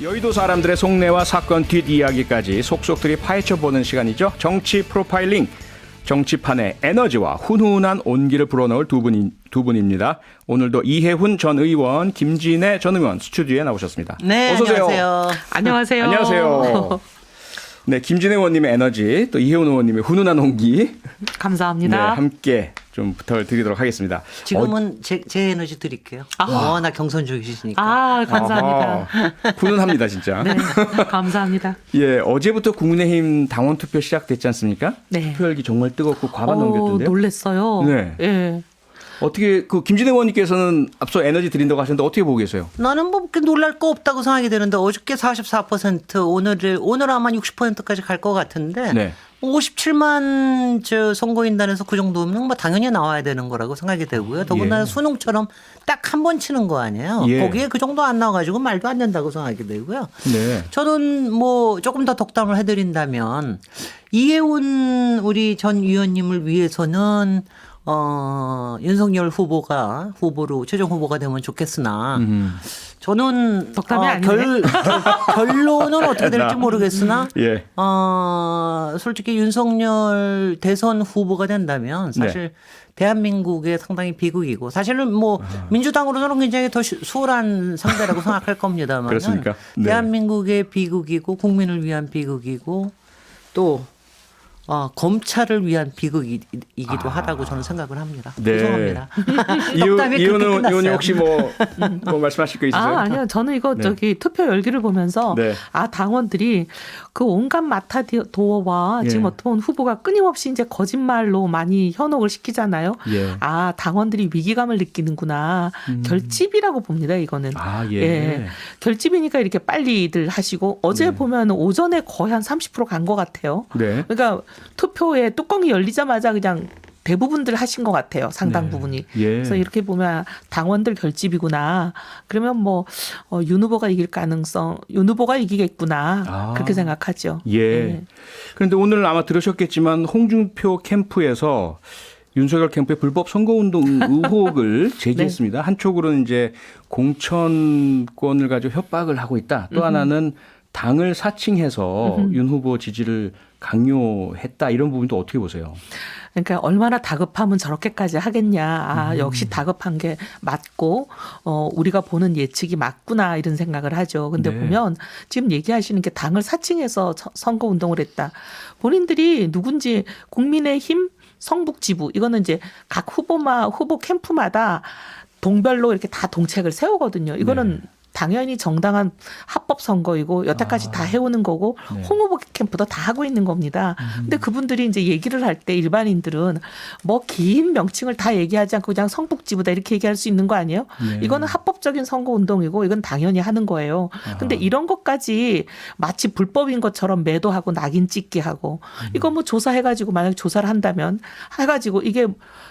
여의도 사람들의 속내와 사건 뒷이야기까지 속속들이 파헤쳐보는 시간이죠. 정치 프로파일링. 정치판의 에너지와 훈훈한 온기를 불어넣을 두 분입니다. 오늘도 이해훈 전 의원, 김진애 전 의원 스튜디오에 나오셨습니다. 네, 어서 오세요. 안녕하세요. 안녕하세요. 네, 김진애 의원님의 에너지, 또 이해훈 의원님의 훈훈한 온기. 감사합니다. 네, 함께 좀 부탁을 드리도록 하겠습니다. 지금은 제 에너지 드릴게요. 워낙 경선적이시니까. 감사합니다. 훈훈합니다, 진짜. 네, 감사합니다. 예, 어제부터 국민의힘 당원 투표 시작됐지 않습니까? 네. 투표열기 정말 뜨겁고 과반 넘겼던데요. 놀랬어요. 네. 예. 어떻게 김진애 의원님께서는 앞서 에너지 드린다고 하셨는데 어떻게 보고 계세요? 나는 뭐 그렇게 놀랄 거 없다고 생각이 되는데 어저께 44%, 오늘 아마 60%까지 갈 것 같은데 네. 57만 저 선거인단에서 그 정도면 뭐 당연히 나와야 되는 거라고 생각이 되고요. 더군다나 수능처럼 딱 한 번 치는 거 아니에요. 예. 거기에 그 정도 안 나와가지고 말도 안 된다고 생각이 되고요. 네. 저는 뭐 조금 더 덕담을 해드린다면 이해훈 우리 전 위원님을 위해서는 윤석열 후보로 최종 후보가 되면 좋겠으나 저는 덕담이 아니네. 결론은 어떻게 될지 모르겠으나 예. 솔직히 윤석열 대선 후보가 된다면 사실 네. 대한민국의 상당히 비극이고 사실은 뭐 민주당으로서는 굉장히 더 수월한 상대라고 생각할 겁니다만 그렇습니까? 네. 대한민국의 비극이고 국민을 위한 비극이고 또 검찰을 위한 비극이기도 하다고 저는 생각을 합니다. 네. 죄송합니다. 이현우 덕담이 그렇게 의원님 끝났어요. 혹시 뭐 말씀하실 거 있으세요? 아니요. 저는 이거 네. 투표 열기를 보면서 네. 당원들이 그 온갖 마타도어와 예. 지금 어떻게 보면 후보가 끊임없이 이제 거짓말로 많이 현혹을 시키잖아요. 예. 당원들이 위기감을 느끼는구나. 결집이라고 봅니다. 이거는. 예. 결집이니까 이렇게 빨리들 하시고 어제 보면 오전에 거의 한 30% 간 것 같아요. 네. 그러니까 투표에 뚜껑이 열리자마자 그냥 대부분들 하신 것 같아요. 상당 네. 부분이. 예. 그래서 이렇게 보면 당원들 결집이구나. 그러면 윤 후보가 이길 가능성, 윤 후보가 이기겠구나. 그렇게 생각하죠. 예. 그런데 오늘 아마 들으셨겠지만 홍준표 캠프에서 윤석열 캠프의 불법 선거운동 의혹을 제기했습니다. 한쪽으로는 이제 공천권을 가지고 협박을 하고 있다. 또 하나는 당을 사칭해서 윤 후보 지지를 강요했다. 이런 부분도 어떻게 보세요? 그러니까 얼마나 다급하면 저렇게까지 하겠냐. 역시 다급한 게 맞고 우리가 보는 예측이 맞구나 이런 생각을 하죠. 근데 네. 보면 지금 얘기하시는 게 당을 사칭해서 선거운동을 했다. 본인들이 누군지 국민의힘 성북지부 이거는 이제 각 후보 캠프마다 동별로 이렇게 다 동책을 세우거든요. 이거는 당연히 정당한 합법 선거이고 여태까지 다 해오는 거고 네. 홍 후보 캠프도 다 하고 있는 겁니다. 근데 그분들이 이제 얘기를 할 때 일반인들은 뭐 긴 명칭을 다 얘기하지 않고 그냥 성북지부다 이렇게 얘기할 수 있는 거 아니에요? 네. 이거는 합법적인 선거 운동이고 이건 당연히 하는 거예요. 근데 이런 것까지 마치 불법인 것처럼 매도하고 낙인 찍기 하고 이거 뭐 조사해가지고 만약 조사를 한다면 해가지고 이게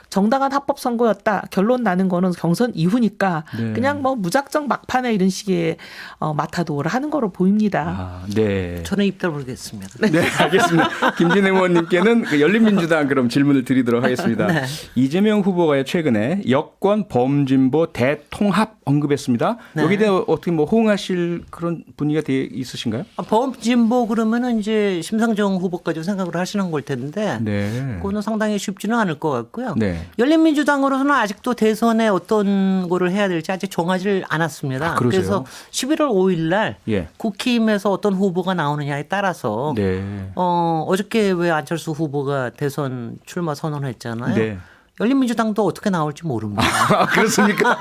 정당한 합법 선거였다. 결론 나는 거는 경선 이후니까 네. 그냥 뭐 무작정 막판에 이런 식의 마타도어를 하는 거로 보입니다. 네. 저는 입 다물겠습니다. 네, 알겠습니다. 김진애 의원님께는 그 열린민주당 그럼 질문을 드리도록 하겠습니다. 네. 이재명 후보가 최근에 여권 범진보 대통합 언급했습니다. 네. 여기에 대해 어떻게 뭐 호응하실 그런 분위기가 있으신가요? 범진보 그러면은 이제 심상정 후보까지 생각을 하시는 걸 텐데 네. 그거는 상당히 쉽지는 않을 것 같고요. 네. 열린민주당으로서는 아직도 대선에 어떤 거를 해야 될지 아직 정하지 않았습니다. 그러세요? 그래서 11월 5일 날 예. 국힘에서 어떤 후보가 나오느냐에 따라서 네. 어저께 왜 안철수 후보가 대선 출마 선언했잖아요. 네. 열린민주당도 어떻게 나올지 모릅니다. 아, 그렇습니까?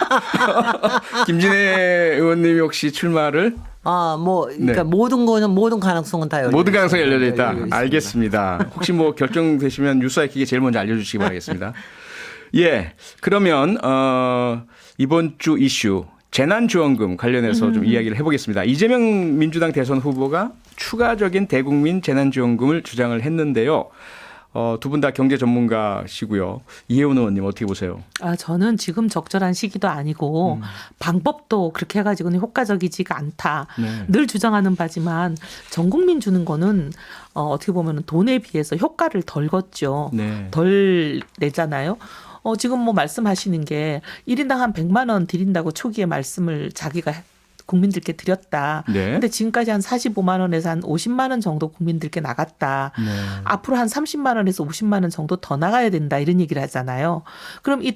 김진애 의원님이 혹시 출마를 그러니까 네. 모든 가능성은 다 열려. 모든 가능성이 열려져 있다. 있습니다. 알겠습니다. 혹시 뭐 결정되시면 뉴스아이킥에 제일 먼저 알려주시기 바라겠습니다. 예, 그러면 이번 주 이슈 재난지원금 관련해서 좀 이야기를 해보겠습니다. 이재명 민주당 대선 후보가 추가적인 대국민 재난지원금을 주장을 했는데요. 두 분 다 경제 전문가시고요. 이해훈 의원님 어떻게 보세요? 저는 지금 적절한 시기도 아니고 방법도 그렇게 해가지고는 효과적이지가 않다. 네. 늘 주장하는 바지만 전 국민 주는 거는 어떻게 보면 돈에 비해서 효과를 덜 걷죠. 네. 덜 내잖아요. 지금 뭐 말씀하시는 게 1인당 한 100만 원 드린다고 초기에 말씀을 자기가 국민들께 드렸다. 네. 근데 지금까지 한 45만 원에서 한 50만 원 정도 국민들께 나갔다. 네. 앞으로 한 30만 원에서 50만 원 정도 더 나가야 된다. 이런 얘기를 하잖아요. 그럼 이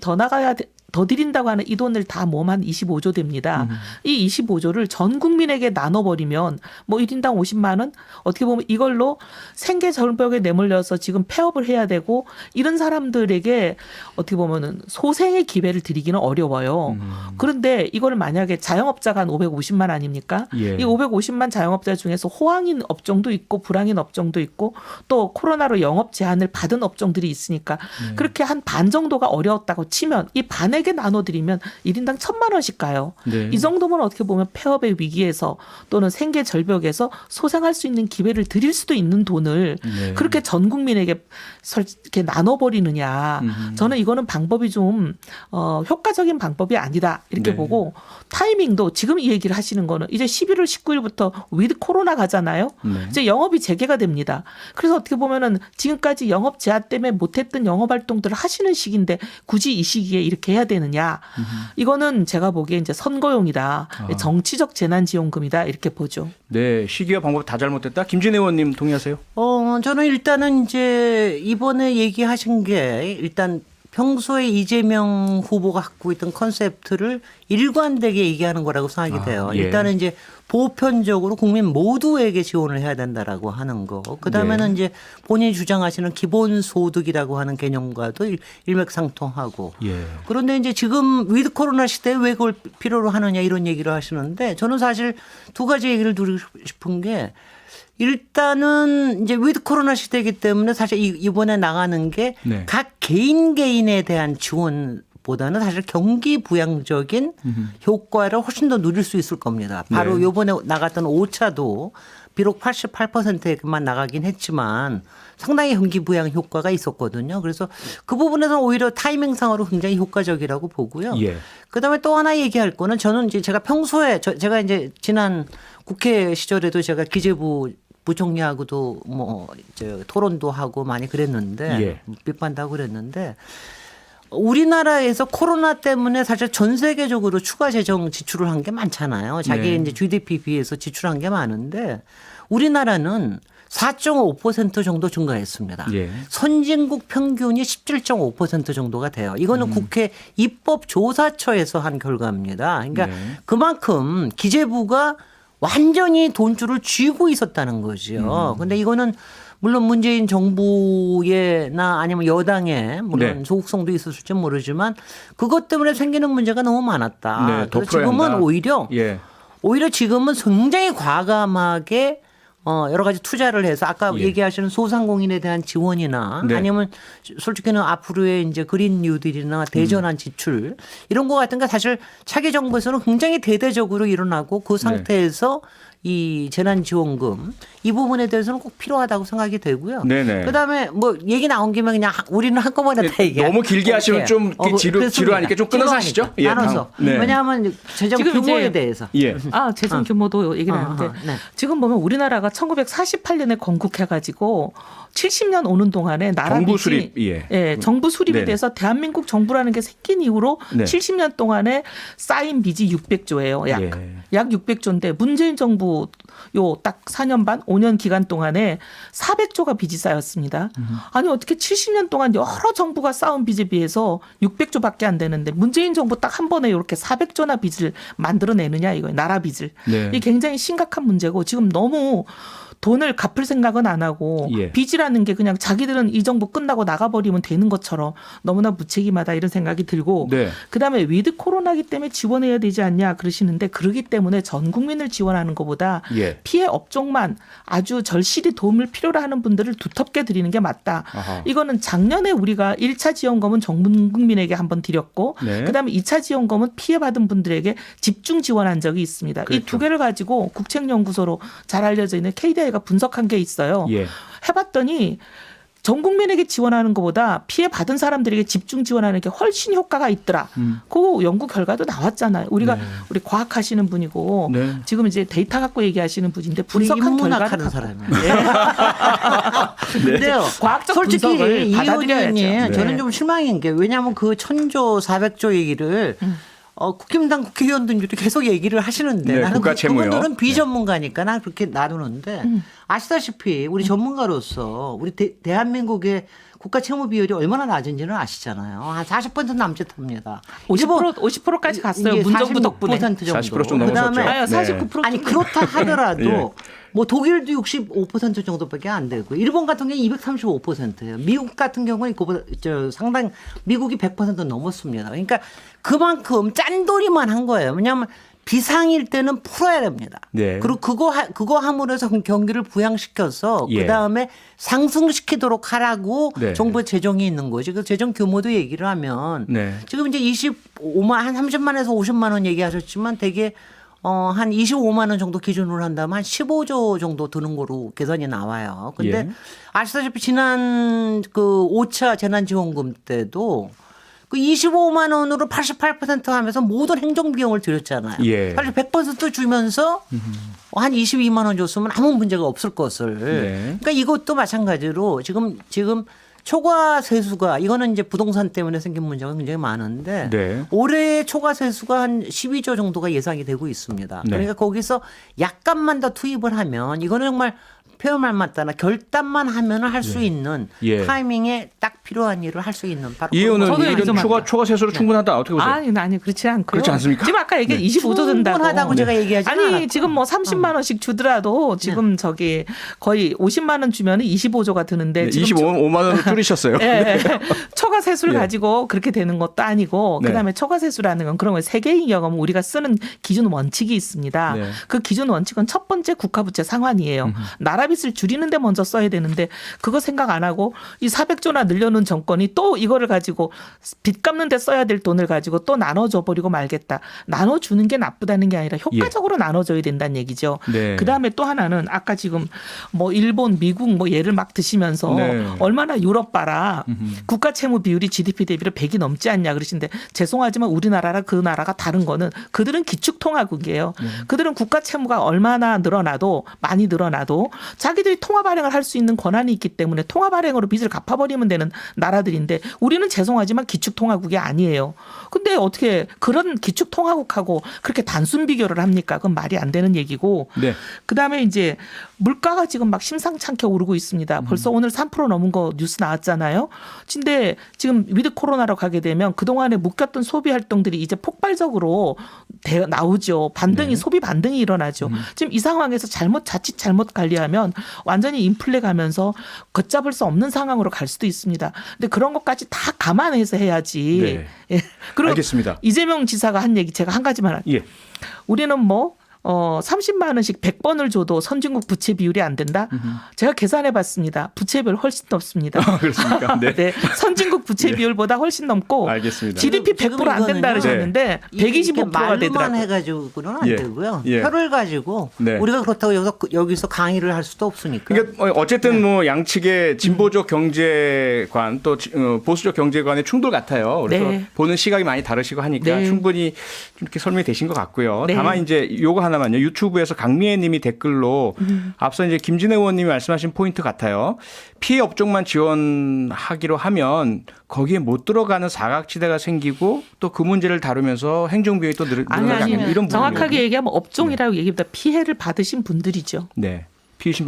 더 드린다고 하는 이 돈을 다 모으면 한 25조 됩니다. 이 25조를 전 국민에게 나눠버리면 뭐 1인당 50만 원? 어떻게 보면 이걸로 생계 절벽에 내몰려서 지금 폐업을 해야 되고 이런 사람들에게 어떻게 보면은 소생의 기회를 드리기는 어려워요. 그런데 이걸 만약에 자영업자가 한 550만 아닙니까? 예. 이 550만 자영업자 중에서 호황인 업종도 있고 불황인 업종도 있고 또 코로나로 영업 제한을 받은 업종들이 있으니까 그렇게 한 반 정도가 어려웠다고 치면 이 반에게 나눠드리면 1인당 1,000만 원씩 가요. 네. 이 정도면 어떻게 보면 폐업의 위기에서 또는 생계 절벽에서 소생할 수 있는 기회를 드릴 수도 있는 돈을 네. 그렇게 전 국민에게 이렇게 나눠버리느냐. 저는 이거는 방법이 좀 효과적인 방법이 아니다. 이렇게 네. 보고 타이밍도 지금 이 얘기를 하시는 거는 이제 11월 19일부터 위드 코로나 가잖아요. 네. 이제 영업이 재개가 됩니다. 그래서 어떻게 보면은 지금까지 영업 제한 때문에 못했던 영업 활동들을 하시는 시기인데 굳이 이 시기에 이렇게 해야 되느냐. 이거는 제가 보기에 이제 선거용이다. 정치적 재난지원금이다. 이렇게 보죠. 네, 시기와 방법 다 잘못됐다. 김진애 의원님 동의하세요? 저는 일단은 이제 이번에 얘기하신 게 일단 평소에 이재명 후보가 갖고 있던 컨셉트를 일관되게 얘기하는 거라고 생각이 돼요. 예. 일단은 이제 보편적으로 국민 모두에게 지원을 해야 된다라고 하는 거. 그다음에는 네. 이제 본인이 주장하시는 기본소득이라고 하는 개념과도 일맥상통하고. 예. 그런데 이제 지금 위드 코로나 시대에 왜 그걸 필요로 하느냐 이런 얘기를 하시는데 저는 사실 두 가지 얘기를 드리고 싶은 게 일단은 이제 위드 코로나 시대이기 때문에 사실 이번에 나가는 게 각 네. 개인에 대한 지원보다는 사실 경기 부양적인 효과를 훨씬 더 누릴 수 있을 겁니다. 바로 네. 이번에 나갔던 5차도 비록 88%에만 나가긴 했지만 상당히 경기 부양 효과가 있었거든요. 그래서 그 부분에서 오히려 타이밍상으로 굉장히 효과적이라고 보고요. 예. 그다음에 또 하나 얘기할 거는 저는 이제 제가 평소에 제가 이제 지난 국회 시절에도 제가 기재부 부총리하고도 뭐 이제 토론도 하고 많이 그랬는데 예. 비판도 하고 그랬는데 우리나라에서 코로나 때문에 사실 전 세계적으로 추가 재정 지출을 한 게 많잖아요. 자기 네. 이제 GDP 비해서 지출한 게 많은데 우리나라는 4.5% 정도 증가했습니다. 예. 선진국 평균이 17.5% 정도가 돼요. 이거는 국회 입법조사처에서 한 결과입니다. 그러니까 네. 그만큼 기재부가 완전히 돈줄을 쥐고 있었다는 거죠. 그런데 이거는 물론 문재인 정부에나 아니면 여당에 물론 네. 소극성도 있었을지 모르지만 그것 때문에 생기는 문제가 너무 많았다. 네, 더 그래서 풀어야 지금은 한다. 오히려 예. 지금은 굉장히 과감하게 여러 가지 투자를 해서 아까 예. 얘기하시는 소상공인에 대한 지원이나 네. 아니면 솔직히는 앞으로의 이제 그린 뉴딜이나 대전환 지출 이런 거 같은 게 사실 차기 정부에서는 굉장히 대대적으로 일어나고 그 상태에서 이 재난지원금 이 부분에 대해서는 꼭 필요하다고 생각이 되고요. 네네. 그다음에 뭐 얘기 나온 김에 그냥 우리는 한꺼번에 다 얘기해. 너무 길게 하시면 좀 지루하니까 좀 끊어서 하시죠. 예, 나눠서. 네. 왜냐하면 재정 지금 규모에 이제 대해서. 예. 재정 규모도 얘기를 하는데 네. 지금 보면 우리나라가 1948년에 건국해가지고 70년 오는 동안에 나라 정부 빚이 수립, 예. 정부 수립이 네네. 돼서 대한민국 정부라는 게 생긴 이후로 네. 70년 동안에 쌓인 빚이 600조예요. 약 600조인데 문재인 정부 요 딱 4년 반, 5년 기간 동안에 400조가 빚이 쌓였습니다. 아니 어떻게 70년 동안 여러 정부가 쌓은 빚에 비해서 600조밖에 안 되는데 문재인 정부 딱 한 번에 이렇게 400조나 빚을 만들어내느냐 이거예요. 나라 빚을. 네. 이게 굉장히 심각한 문제고 지금 너무 돈을 갚을 생각은 안 하고 예. 빚이라는 게 그냥 자기들은 이 정부 끝나고 나가버리면 되는 것처럼 너무나 무책임하다 이런 생각이 들고 네. 그다음에 위드 코로나기 때문에 지원해야 되지 않냐 그러시는데 그러기 때문에 전 국민을 지원하는 것보다 예. 피해 업종만 아주 절실히 도움을 필요로 하는 분들을 두텁게 드리는 게 맞다. 아하. 이거는 작년에 우리가 1차 지원금은 전 국민에게 한번 드렸고 네. 그다음에 2차 지원금은 피해받은 분들에게 집중 지원한 적이 있습니다. 그렇죠. 이 두 개를 가지고 국책연구소로 잘 알려져 있는 KDI가 분석한 게 있어요. 예. 해봤더니 전 국민에게 지원하는 것보다 피해 받은 사람들에게 집중 지원하는 게 훨씬 효과가 있더라. 그 연구 결과도 나왔잖아요. 우리 과학하시는 분이고 네. 지금 이제 데이터 갖고 얘기하시는 분인데 우리 분석한 인문학하는 결과는 사람이에요. 근데요. 과학적 솔직히 분석을 이 받아들여야죠. 의원님 네. 저는 좀 실망인 게 왜냐하면 그 1000조 400조 얘기를 국힘당 국회의원들이 계속 얘기를 하시는데 네, 나는 국가 채무요. 그분들은 비전문가니까 난 그렇게 놔두는데 아시다시피 우리 전문가로서 우리 대한민국의 국가 채무 비율이 얼마나 낮은지는 아시잖아요. 한 40% 남짓합니다. 50%까지 갔어요. 문정부 덕분에. 40% 정도. 40% 좀 넘어섰죠. 그다음에 아유, 49% 아니 그렇다 하더라도 예. 뭐 독일도 65% 정도밖에 안 되고 일본 같은 경우는 235%예요. 미국 같은 경우는 그보다 상당히 미국이 100% 넘었습니다. 그러니까 그만큼 짠돌이만 한 거예요. 왜냐하면 비상일 때는 풀어야 됩니다. 네. 그리고 그거 함으로 해서 경기를 부양시켜서 예. 그다음에 상승시키도록 하라고 네. 정부의 재정이 있는 거지. 그 재정 규모도 얘기를 하면 네. 지금 이제 25만 한 30만에서 50만 원 얘기하셨지만 되게 한 25만 원 정도 기준으로 한다면 한 15조 정도 드는 거로 계산이 나와요. 근데 예. 아시다시피 지난 그 5차 재난지원금 때도 그 25만 원으로 88% 하면서 모든 행정비용을 들였잖아요. 예. 사실 100% 주면서 한 22만 원 줬으면 아무 문제가 없을 것을. 네. 그러니까 이것도 마찬가지로 지금 초과 세수가 이거는 이제 부동산 때문에 생긴 문제가 굉장히 많은데 네. 올해 초과 세수가 한 12조 정도가 예상이 되고 있습니다. 네. 그러니까 거기서 약간만 더 투입을 하면 이거는 정말 표현 말 맞다나 결단만 하면 할 수 있는 예. 타이밍에 딱 필요한 일을 할 수 있는 바로 이 의원은 저도 이런 인정합니다. 초과 세수로 충분하다 어떻게 보세요? 아니 그렇지 않고요. 그렇지 않습니까? 지금 아까 얘기한 25조 든다고. 충분하다고 제가 얘기하지 아니 않았고. 지금 뭐 30만 원씩 주더라도 지금 저기 거의 50만 원 주면 25조가 드는데 네, 지금 25만 원으로 줄이셨어요. 예, 초과 세수를 예. 가지고 그렇게 되는 것도 아니고 네. 그다음에 초과 세수라는 건 그런 거 세계인 경험은 우리가 쓰는 기준 원칙이 있습니다. 네. 그 기준 원칙은 첫 번째 국가부채 상환이에요. 나라 빚을 줄이는 데 먼저 써야 되는데 그거 생각 안 하고 이 400조나 늘려놓은 정권이 또 이거를 가지고 빚 갚는 데 써야 될 돈을 가지고 또 나눠줘 버리고 말겠다. 나눠주는 게 나쁘다는 게 아니라 효과적으로 나눠줘야 된다는 얘기죠. 네. 그다음에 또 하나는 아까 지금 뭐 일본, 미국 뭐 예를 막 드시면서 네. 얼마나 유럽 봐라. 국가 채무 비율이 GDP 대비로 100이 넘지 않냐 그러시는데 죄송하지만 우리나라랑 그 나라가 다른 거는 그들은 기축통화국이에요. 그들은 국가 채무가 얼마나 늘어나도 많이 늘어나도 자기들이 통화 발행을 할 수 있는 권한이 있기 때문에 통화 발행으로 빚을 갚아버리면 되는 나라들인데 우리는 죄송하지만 기축통화국이 아니에요. 근데 어떻게 그런 기축통화국하고 그렇게 단순 비교를 합니까? 그건 말이 안 되는 얘기고. 네. 그다음에 이제 물가가 지금 막 심상찮게 오르고 있습니다. 벌써 오늘 3% 넘은 거 뉴스 나왔잖아요. 근데 지금 위드 코로나로 가게 되면 그동안에 묶였던 소비 활동들이 이제 폭발적으로 나오죠. 반등이 소비 반등이 일어나죠. 지금 이 상황에서 자칫 잘못 관리하면 완전히 인플레 가면서 걷잡을 수 없는 상황으로 갈 수도 있습니다. 근데 그런 것까지 다 감안해서 해야지. 네. 예. 그리고 알겠습니다. 이재명 지사가 한 얘기 제가 한 가지만 할게요. 예. 우리는 뭐 30만 원씩 100번을 줘도 선진국 부채 비율이 안 된다. 제가 계산해 봤습니다. 부채비율 훨씬 넘습니다. 그렇습니까? 네. 네. 선진국 부채 비율보다 훨씬 넘고 알겠습니다. GDP 지금 100% 안 된다 이거는요. 그러셨는데 125%가 말로만 되더라고요. 해가지고는 안 예. 되고요. 예. 표를 가지고 네. 우리가 그렇다고 여기서 강의를 할 수도 없으니까. 그러니까 어쨌든 뭐 양측의 진보적 경제관 또 보수적 경제관의 충돌 같아요. 그래서 네. 보는 시각이 많이 다르시고 하니까 네. 충분히 좀 이렇게 설명이 되신 것 같고요. 네. 다만 이제 요거 하나만요. 유튜브에서 강미애 님이 댓글로 앞서 이제 김진애 의원님이 말씀하신 포인트 같아요. 피해 업종만 지원하기로 하면 거기에 못 들어가는 사각지대가 생기고 또 그 문제를 다루면서 행정비용이 또 늘어나게 아니 하는 이런 정확하게 부분이거든요. 얘기하면 업종이라고 얘기보다 피해를 받으신 분들이죠. 네.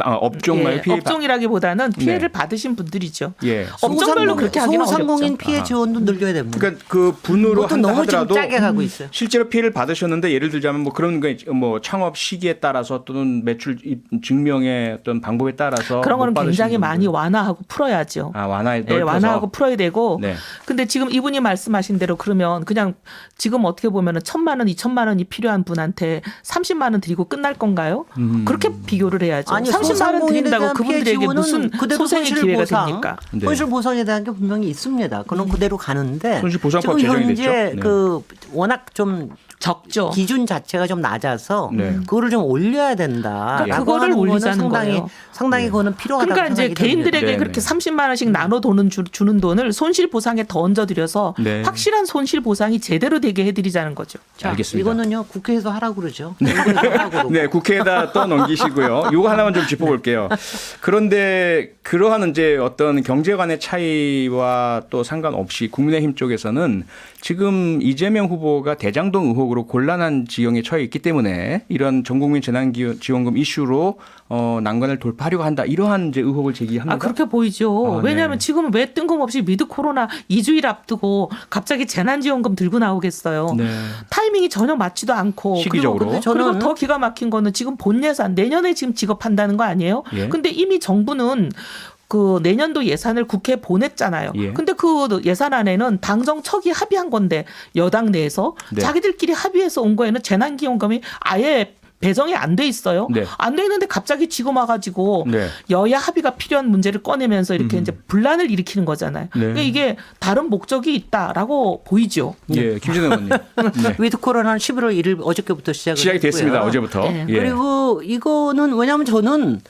업종 말고 예, 피해 업종이라기보다는 피해를 네. 받으신 분들이죠. 예. 업종별로 그렇게 하기는 소상공인 어렵죠. 피해 지원도 늘려야 됩니다. 그러니까 그 분으로 그것도 한다 너무 지금 하더라도 짜게 가고 있어요. 실제로 피해를 받으셨는데 예를 들자면 뭐 그런 거 뭐 창업 시기에 따라서 또는 매출 증명의 어떤 방법에 따라서 그런 거는 못 받으시는 굉장히 분들. 많이 완화하고 풀어야죠. 완화해 예, 완화하고 풀어야 되고. 네. 근데 지금 이분이 말씀하신 대로 그러면 그냥 지금 어떻게 보면은 1,000만 원, 2,000만 원이 필요한 분한테 30만 원 드리고 끝날 건가요? 그렇게 비교를 해야죠. 아니, 30만 원 드린다고 소상공인에 그분들에게 대한 무슨 피해 지원은 소생의 그대로 기회가 손실보상, 됩니까? 네. 손실보상에 대한 게 분명히 있습니다. 그건 그대로 가는데 손실보상법 지금 제정이 현재 됐죠. 네. 그 워낙 좀 적죠. 기준 자체가 좀 낮아서 네. 그거를 좀 올려야 된다. 그러니까 그거를 올리자는 거예요. 상당히 그거는 필요하다고 그러니까 이제 생각이 듭니다. 개인들에게 네, 그렇게 네. 30만 원씩 나눠 주는 돈을 손실 보상에 더 얹어드려서 네. 확실한 손실 보상이 제대로 되게 해드리자는 거죠. 자, 알겠습니다. 이거는요 국회에서 하라고 그러죠. 국회에서 하라고 그러고. 네, 국회에다 떠넘기시고요. 이거 하나만 좀 짚어볼게요. 그런데 그러한 이제 어떤 경제관의 차이와 또 상관없이 국민의힘 쪽에서는 지금 이재명 후보가 대장동 의혹으로 곤란한 지경에 처해 있기 때문에 이런 전국민 재난지원금 이슈로 난관을 돌파하려고 한다. 이러한 이제 의혹을 제기합니다. 그렇게 보이죠. 네. 왜냐하면 지금은 왜 뜬금없이 위드 코로나 2주일 앞두고 갑자기 재난지원금 들고 나오겠어요. 네. 타이밍이 전혀 맞지도 않고. 시기적으로. 그리고 더 기가 막힌 거는 지금 본 예산 내년에 지금 지급한다는 거 아니에요? 예. 근데 이미 정부는 그 내년도 예산을 국회에 보냈잖아요. 예. 근데 그 예산안에는 당정 척이 합의한 건데 여당 내에서 네. 자기들끼리 합의해서 온 거에는 재난기원금이 아예 배정이 안 돼 있어요. 네. 안 돼 있는데 갑자기 지금 와가지고 네. 여야 합의가 필요한 문제를 꺼내면서 이렇게 이제 분란을 일으키는 거잖아요. 네. 그러니까 이게 다른 목적이 있다라고 보이죠. 예, 김진애 의원님. 네. 위드 코로나는 11월 1일 어저께부터 시작이 됐습니다. 했고요. 어제부터. 네. 예. 그리고 이거는 왜냐하면 저는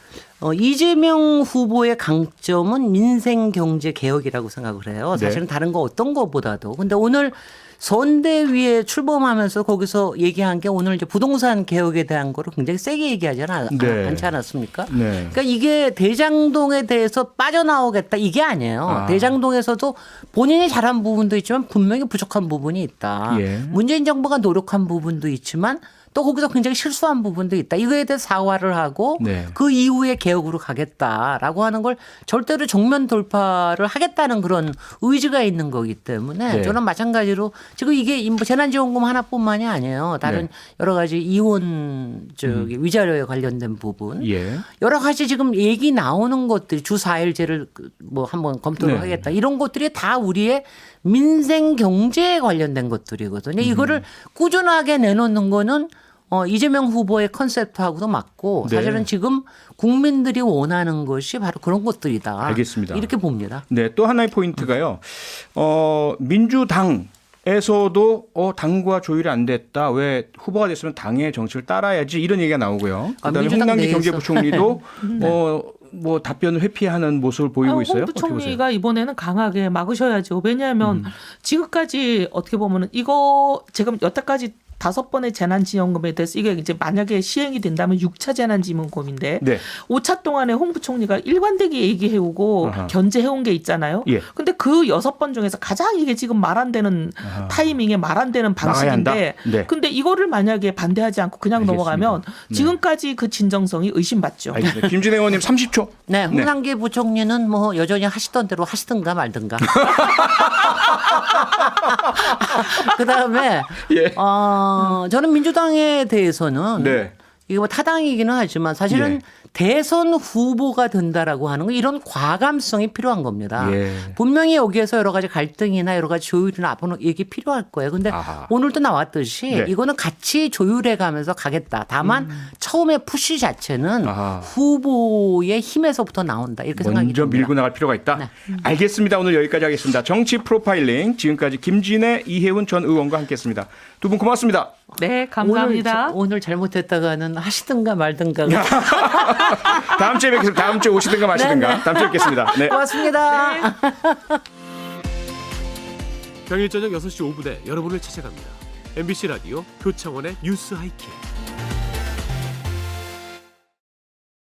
이재명 후보의 강점은 민생 경제 개혁이라고 생각을 해요. 네. 사실은 다른 거 어떤 것보다도. 근데 오늘 선대위에 출범하면서 거기서 얘기한 게 오늘 이제 부동산 개혁에 대한 거를 굉장히 세게 얘기하지 네. 않지 않았습니까? 네. 그러니까 이게 대장동에 대해서 빠져나오겠다 이게 아니에요. 아. 대장동에서도 본인이 잘한 부분도 있지만 분명히 부족한 부분이 있다. 예. 문재인 정부가 노력한 부분도 있지만 또 거기서 굉장히 실수한 부분도 있다. 이거에 대해 사과를 하고 네. 그 이후에 개혁으로 가겠다라고 하는 걸 절대로 정면 돌파를 하겠다는 그런 의지가 있는 거기 때문에 네. 저는 마찬가지로 지금 이게 뭐 재난지원금 하나뿐만이 아니에요. 다른 네. 여러 가지 이혼 위자료에 관련된 부분 예. 여러 가지 지금 얘기 나오는 것들이 주 4일제를 뭐 한번 검토를 네. 하겠다. 이런 것들이 다 우리의 민생 경제에 관련된 것들이거든요. 이거를 꾸준하게 내놓는 거는 이재명 후보의 컨셉트하고도 맞고 네. 사실은 지금 국민들이 원하는 것이 바로 그런 것들이다. 알겠습니다. 이렇게 봅니다. 네, 또 하나의 포인트가요. 민주당에서도 당과 조율이 안 됐다. 왜 후보가 됐으면 당의 정치를 따라야지 이런 얘기가 나오고요. 그다음에 민주당 홍남기 내에서. 경제부총리도 뭐 답변을 회피하는 모습을 보이고 있어요. 홍 어떻게 보세요? 부총리가 이번에는 강하게 막으셔야죠. 왜냐하면 지금까지 어떻게 보면은 이거 지금 여태까지 5번의 재난지원금에 대해서 이게 이제 만약에 시행이 된다면 6차 재난지원금인데 네. 5차 동안에 홍 부총리가 일관되게 얘기해오고 아하. 견제해온 게 있잖아요. 예. 근데 그 6번 중에서 가장 이게 지금 말 안 되는 아하. 타이밍에 말 안 되는 나가야 한다? 방식인데 네. 근데 이거를 만약에 반대하지 않고 그냥 알겠습니다. 넘어가면 네. 지금까지 그 진정성이 의심받죠. 알겠습니다. 김진애 의원님 30초. 네, 홍남기 부총리는 뭐 여전히 하시던 대로 하시든가 말든가. 그다음에 예. 저는 민주당에 대해서는 네. 이게 뭐 타당이기는 하지만 사실은 예. 대선 후보가 된다라고 하는 건 이런 과감성이 필요한 겁니다. 예. 분명히 여기에서 여러 가지 갈등이나 여러 가지 조율이나 앞으로 얘기 필요할 거예요. 근데 아하. 오늘도 나왔듯이 네. 이거는 같이 조율해 가면서 가겠다. 다만 처음에 푸시 자체는 아하. 후보의 힘에서부터 나온다. 이렇게 생각이 먼저 듭니다. 밀고 나갈 필요가 있다. 네. 알겠습니다. 오늘 여기까지 하겠습니다. 정치 프로파일링 지금까지 김진애 이혜훈 전 의원과 함께했습니다. 두 분 고맙습니다. 네, 감사합니다. 오늘 잘못했다가는 하시든가 말든가. 다음 주에 뵙겠습니다. 다음 주에 오시든가 마시든가. 네. 다음 주에 뵙겠습니다. 네. 고맙습니다. 평일 저녁 6시 5분에 여러분을 찾아갑니다. MBC 라디오 표창원의 뉴스 하이킥.